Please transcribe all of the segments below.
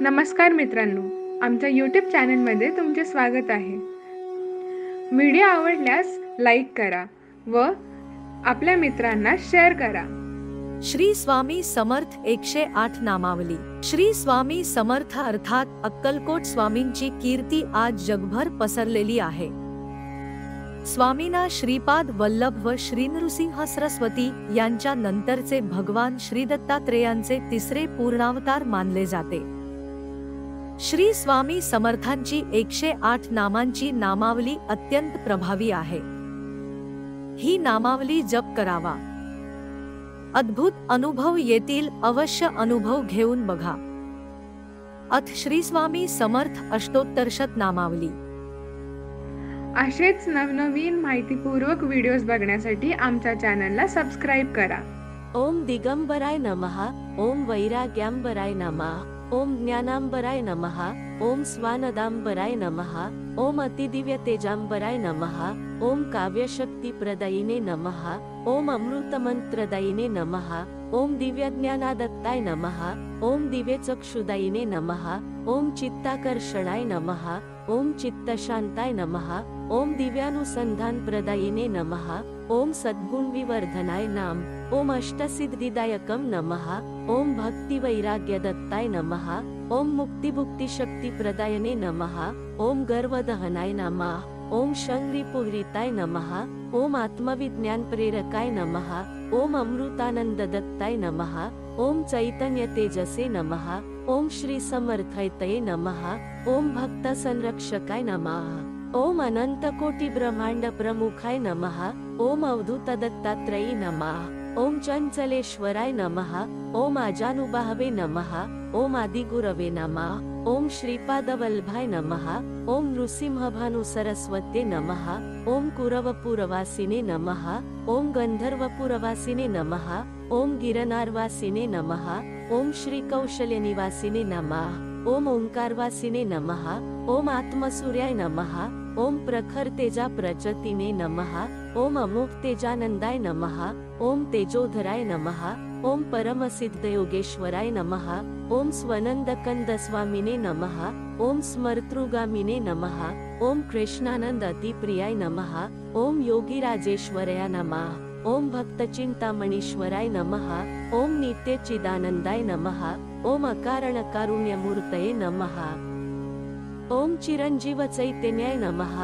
नमस्कार मित्रांनो, आमच्या यूट्यूब चॅनलमध्ये तुमचे स्वागत आहे. व्हिडिओ आवडल्यास लाईक करा व आपल्या मित्रांना शेअर करा. श्री स्वामी समर्थ 108 नामावली. श्री स्वामी समर्थ अर्थात अक्कलकोट स्वामींची कीर्ती आज जगभर पसरलेली आहे. स्वामींना श्रीपाद वल्लभ व श्री नृसिंह सरस्वती यांच्या नंतरचे भगवान श्री दत्तात्रेयांचे तिसरे पूर्णावतार मानले जाते. श्री स्वामी समर्थांची 108 नामांची नामावली अत्यंत प्रभावी आहे. ही नामावली जप करावा, अद्भुत अनुभव येतील. अवश्य अनुभव घेऊन बघा. अथ श्री स्वामी समर्थ अष्टोत्तरशत नामावली. असेच नवनवीन माहितीपूर्वक व्हिडिओज बघण्यासाठी आमच्या चॅनलला सबस्क्राईब करा. ओम दिगंबराय नमः. ओम वैराग्यांबराय नमः. ओम ज्ञानांबराय नमः. ओम स्वानदांबराय नमः. ओम अतिदिव्य तेजांबराय नमः. ओम काव्यशक्तिप्रदायिने नमः. ओम अमृतमंत्रदायिने नमः. ओम दिव्यज्ञानादत्ताय नमः. ओम दिव्यचक्षुदायिने नमः. ओम चित्ताकर्षणाय नमः. ओम चित्तशांताय नमः. ओम दिव्यानुसंधानप्रदायिने नमः. ओम सद्गुणविवर्धनाय नाम. ओम अष्टसिद्धिदायकं नमः. ओम भक्तिवैराग्यदत्ताय नमः. ओम मुक्तिभुक्तिशक्तिप्रदायिने नमः. ओम गर्वदहनाय नमः. ओम शङ्ग्रिपूरिताय नमः. ओम आत्मविज्ञानप्रेरकाय नमः. ओम अमृतानंददत्ताय नमः. ओम चैतन्यतेजसे नमः. ओम श्री समर्थयतये नमः. ओम भक्तसंरक्षकाय नमः. ओम अनंतकोटि ब्रह्मांड प्रमुखाय नमः. ओम अवधूत दत्तात्रयी नमः. ओम चंचलेश्वराय नमः. ओम अजानुबाहवे नमः. ओम आदिगुरवे नमः. ओम श्रीपादवल्लभाय नमः. ओम नृसिंहभानुसरस्वते नमः. ओम कुरवपुरवासिने नमः. ओम गंधर्वपुरवासिने नमः. ओम गिरनारवासिने नमः. ओम श्री कौशल्यनिवासिने नमः. ओम ओंकारवासिने नमः. ओम आत्मसूर्याय नमः. ओम प्रखर तेजा प्रचतिने नमः. ओम अमोघ तेजानंदाय नमः. ओम तेजोधराय नमः. ओम परमसिद्धयोगेश्वराय नमः. ओम स्वनंदकंदस्वामिने नमः. ओम स्मर्तृगामिने नमः. ओम कृष्णानंद अतिप्रियाय नमः. ओम योगीराजेश्वराय नमः. ओम भक्तचिंतामणीश्वराय नमः. ओम नित्यचिदानंदाय नमः. ओम अकारण कारुण्यमूर्तये नमः. ओम चिरंजीव चैतन्याय नमः.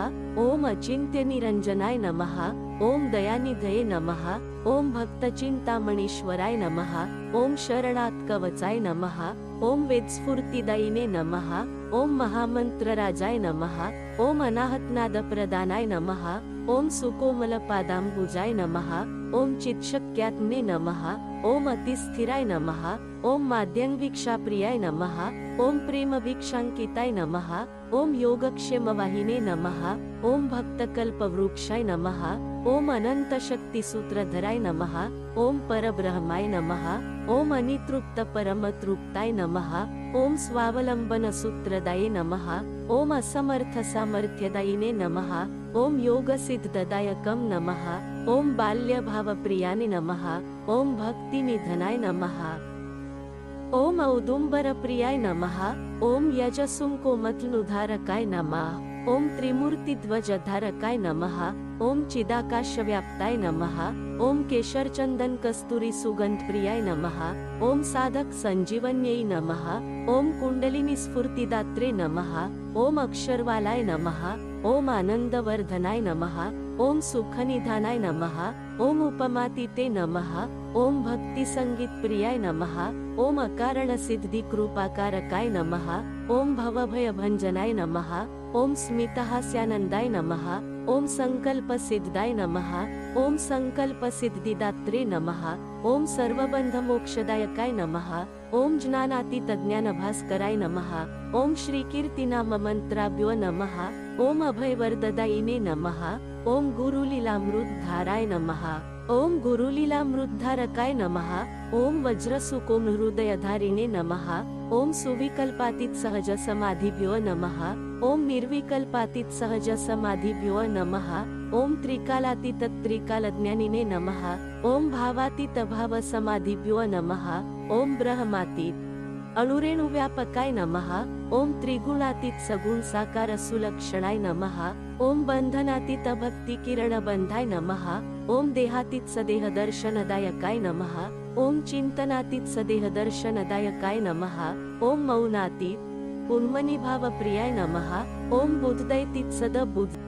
ओम अचिंत्य निरंजनाय नमः. ओम दयानिधये नमः. ओम भक्तचिंतामणीश्वराय नमः. ओम शरणात् कवचाय नमः. ओम वेदस्फूर्तिदायिने नमः. ओम महामंत्रराजाय नमः. ओम अनाहतनादप्रदानाय नमः. ओम सुकोमलपादांबुजाय नमः. ओम चित्शक्यात्मने नमः. ओम अतिस्थिराय नमः. ओम माध्यंवीक्षाप्रियाय नमः. ओम प्रेमभिक्षांकिताय नमः. ओम योगक्षेमवाहिने नमः. ओम भक्तकल्पवृक्षाय नमः. ओम अनंतशक्तिसूत्रधराय नमः. ओम परब्रह्माय नमः. ओम अनितृप्त परमतृप्ताय नमः. ओम स्वावलंबनसूत्रदाये नमः. ओम असमर्थ सामर्थ्यदायिने नमः. ओम योगसिद्धदायकं नमः. ओम बाल्यभावप्रियाने नमः. ओम भक्तिनिधनाय नमः. ओम औदुंबरप्रियाय नमः. ओम यजसुंकोमत्नुधारकाय नमः. ओम त्रिमूर्तिध्वजधारकाय नमः. ओम चिदाकाशव्याप्ताय नमः. ओम केशरचंदन कस्तुरी सुगंधप्रियाय नमः. ओम साधक संजीवन्यै नमः. ओम कुंडलिनी स्फूर्तिदात्रे नमः. ओम अक्षरवालाय नमः. ओम आनंदवर्धनाय नमः. ओम सुखनिधानाय नमः. ओम उपमातीते नमः. ओम भक्तिसंगीतप्रियाय नमः. ओम अकारण सिद्धि कृपाकारकाय नमः. ओम भवभयभंजनाय नमः. ओम स्मितहास्यानंदाय नमः. ओम संकल्पसिद्धाय नमः. ओम संकल्पसिद्धिदात्रे नमः. ओम सर्वबंधमोक्षदायकाय नमः. ओम ज्ञानातीतज्ञानभास्कराय नमः. ओम श्रीकीर्तिनाममन्त्राभ्यो नमः. ओम अभयवरददायिने नमः. ओम गुरुलीलामृतधाराय नमः. ओम गुरुलीलामृतधारकाय नमः. ओम वज्रसुकोम हृदयधारिणे नमः. ओम सुविकल्पातीत सहज समाधिभ्यो नमः. ओम निर्विकल्पातीत सहज समाधिभ्यो नमः. ओम त्रिकालातीत त्रिकालज्ञानिने नमः. ओम भावातीत भाव समाधिभ्यो नमः. ओम ब्रह्मातीत अणुरेणु व्यापकाय नमः ओम त्रिगुणातीत सगुण साकार सुलक्षणाय नमः ओम बंधनातीत भक्ती किरण बंधाय नमः ओम देहातीत सदेह दर्शनदायकाय नमः ओम चिंतनातीत सदेह दर्शनदायकाय नमः ओम मौनातीत उन्मनी भाव प्रियाय नमः ओम बुद्धदैतीत सद बुद्ध